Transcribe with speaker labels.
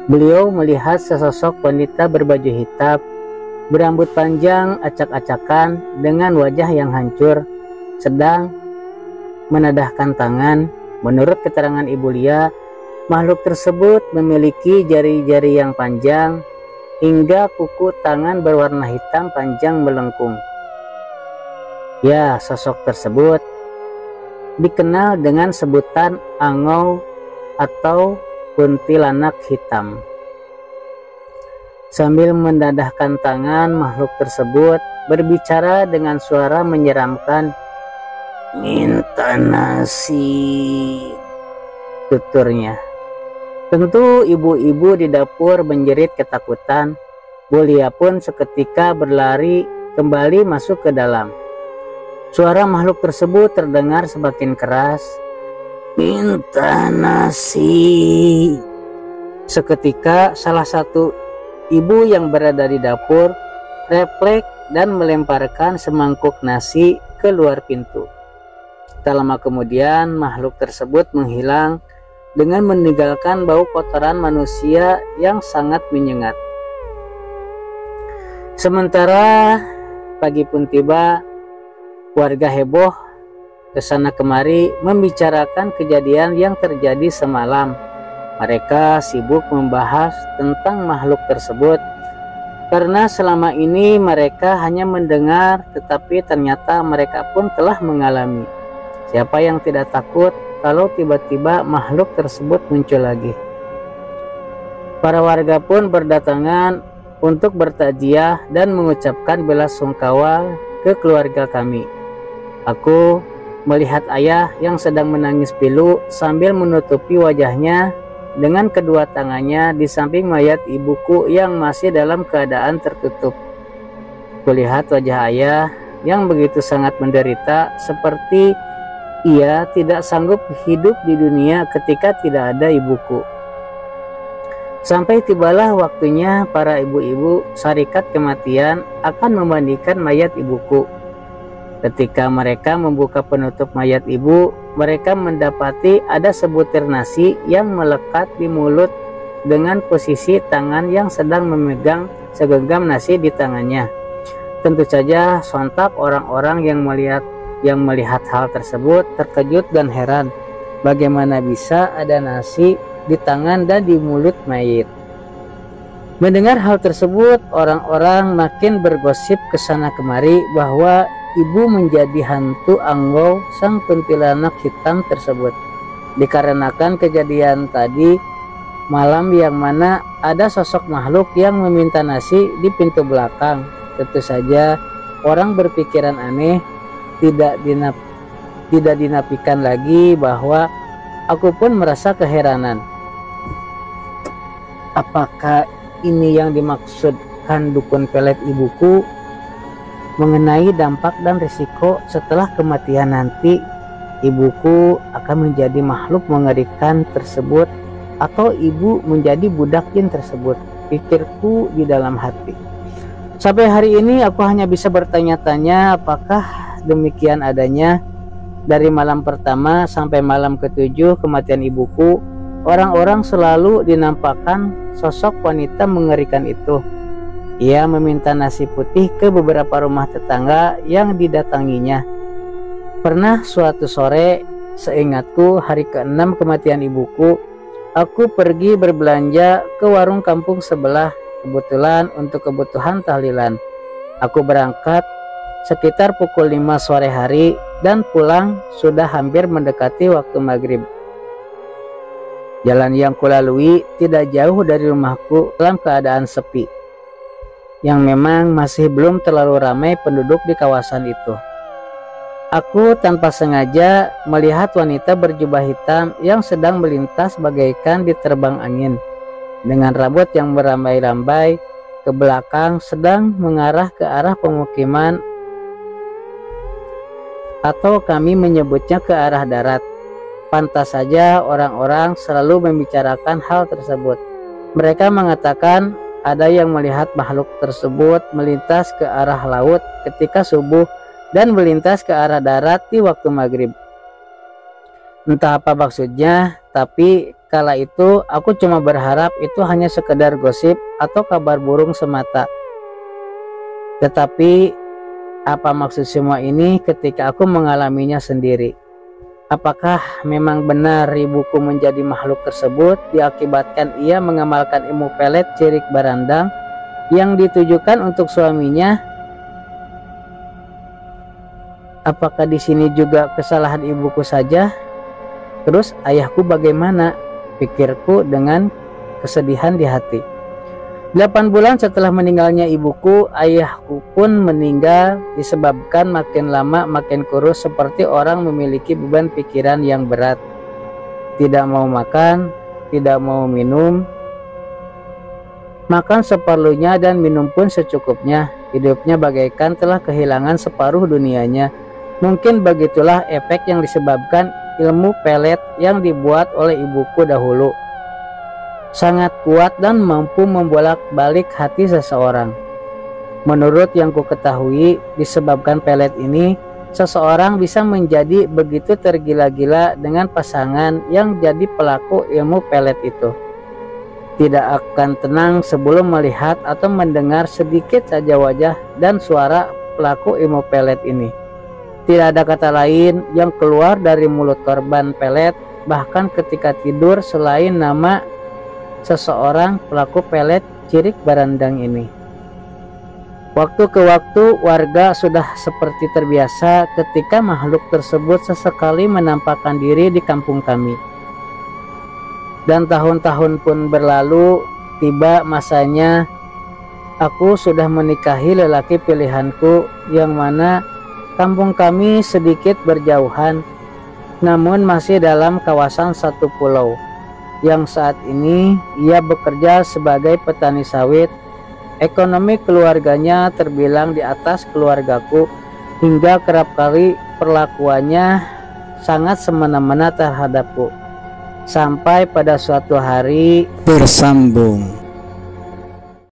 Speaker 1: Beliau melihat sesosok wanita berbaju hitam, berambut panjang acak-acakan dengan wajah yang hancur, sedang menadahkan tangan. Menurut keterangan Ibu Lia, makhluk tersebut memiliki jari-jari yang panjang hingga kuku tangan berwarna hitam panjang melengkung. Ya, sosok tersebut dikenal dengan sebutan Angau atau kuntilanak hitam. Sambil mendadahkan tangan, makhluk tersebut berbicara dengan suara menyeramkan. "Minta nasi," tuturnya. Tentu ibu-ibu di dapur menjerit ketakutan. Bu Lia pun seketika berlari kembali masuk ke dalam. Suara makhluk tersebut terdengar semakin keras. "Minta nasi." Seketika salah satu ibu yang berada di dapur refleks dan melemparkan semangkuk nasi keluar pintu. Tak lama kemudian makhluk tersebut menghilang dengan meninggalkan bau kotoran manusia yang sangat menyengat. Sementara pagi pun tiba, warga heboh kesana kemari membicarakan kejadian yang terjadi semalam. Mereka sibuk membahas tentang makhluk tersebut karena selama ini mereka hanya mendengar, tetapi ternyata mereka pun telah mengalami. Siapa yang tidak takut kalau tiba-tiba makhluk tersebut muncul lagi? Para warga pun berdatangan untuk bertakziah dan mengucapkan belasungkawa ke keluarga kami. Aku melihat ayah yang sedang menangis pilu sambil menutupi wajahnya dengan kedua tangannya di samping mayat ibuku yang masih dalam keadaan tertutup. Kulihat wajah ayah yang begitu sangat menderita, seperti ia tidak sanggup hidup di dunia ketika tidak ada ibuku. Sampai tibalah waktunya para ibu-ibu syarikat kematian akan memandikan mayat ibuku. Ketika mereka membuka penutup mayat ibu, mereka mendapati ada sebutir nasi yang melekat di mulut dengan posisi tangan yang sedang memegang segenggam nasi di tangannya. Tentu saja sontak orang-orang yang melihat hal tersebut terkejut dan heran. Bagaimana bisa ada nasi di tangan dan di mulut mayit? Mendengar hal tersebut, orang-orang makin bergosip kesana kemari bahwa ibu menjadi hantu Angau sang kuntilanak hitam tersebut. Dikarenakan kejadian tadi malam yang mana ada sosok makhluk yang meminta nasi di pintu belakang. Tentu saja orang berpikiran aneh. Tidak dinafikan lagi bahwa aku pun merasa keheranan. Apakah ini yang dimaksudkan dukun pelet ibuku mengenai dampak dan risiko setelah kematian nanti? Ibuku akan menjadi makhluk mengerikan tersebut atau ibu menjadi budak jin tersebut, pikirku di dalam hati. Sampai hari ini aku hanya bisa bertanya-tanya apakah demikian adanya. Dari malam pertama sampai malam ketujuh kematian ibuku, orang-orang selalu dinampakkan sosok wanita mengerikan itu. Ia meminta nasi putih ke beberapa rumah tetangga yang didatanginya. Pernah suatu sore, seingatku hari ke-6 kematian ibuku, aku pergi berbelanja ke warung kampung sebelah, kebetulan untuk kebutuhan tahlilan. Aku berangkat sekitar pukul 5 sore hari dan pulang sudah hampir mendekati waktu maghrib. Jalan yang kulalui tidak jauh dari rumahku dalam keadaan sepi, yang memang masih belum terlalu ramai penduduk di kawasan itu. Aku tanpa sengaja melihat wanita berjubah hitam yang sedang melintas bagaikan diterbang angin, dengan rambut yang merambai-rambai ke belakang, sedang mengarah ke arah pemukiman, atau kami menyebutnya ke arah darat. Pantas saja orang-orang selalu membicarakan hal tersebut. Mereka mengatakan ada yang melihat makhluk tersebut melintas ke arah laut ketika subuh dan melintas ke arah darat di waktu maghrib. Entah apa maksudnya, tapi kala itu aku cuma berharap itu hanya sekedar gosip atau kabar burung semata. Tetapi apa maksud semua ini ketika aku mengalaminya sendiri? Apakah memang benar ibuku menjadi makhluk tersebut diakibatkan ia mengamalkan ilmu pelet cirik barandang yang ditujukan untuk suaminya? Apakah di sini juga kesalahan ibuku saja? Terus ayahku bagaimana? Pikirku dengan kesedihan di hati. 8 bulan setelah meninggalnya ibuku, ayahku pun meninggal disebabkan makin lama makin kurus seperti orang memiliki beban pikiran yang berat. Tidak mau makan, tidak mau minum, makan seperlunya dan minum pun secukupnya. Hidupnya bagaikan telah kehilangan separuh dunianya. Mungkin begitulah efek yang disebabkan ilmu pelet yang dibuat oleh ibuku dahulu. Sangat kuat dan mampu membolak-balik hati seseorang. Menurut yang ku ketahui, disebabkan pelet ini, seseorang bisa menjadi begitu tergila-gila dengan pasangan yang jadi pelaku ilmu pelet itu. Tidak akan tenang sebelum melihat atau mendengar sedikit saja wajah dan suara pelaku ilmu pelet ini. Tidak ada kata lain yang keluar dari mulut korban pelet, bahkan ketika tidur selain nama seseorang pelaku pelet cirik barandang ini. Waktu ke waktu warga sudah seperti terbiasa ketika makhluk tersebut sesekali menampakkan diri di kampung kami. Dan tahun-tahun pun berlalu, tiba masanya aku sudah menikahi lelaki pilihanku, yang mana kampung kami sedikit berjauhan, namun masih dalam kawasan satu pulau. Yang saat ini ia bekerja sebagai petani sawit. Ekonomi keluarganya terbilang di atas keluargaku, hingga kerap kali perlakuannya sangat semena-mena terhadapku. Sampai pada suatu hari bersambung.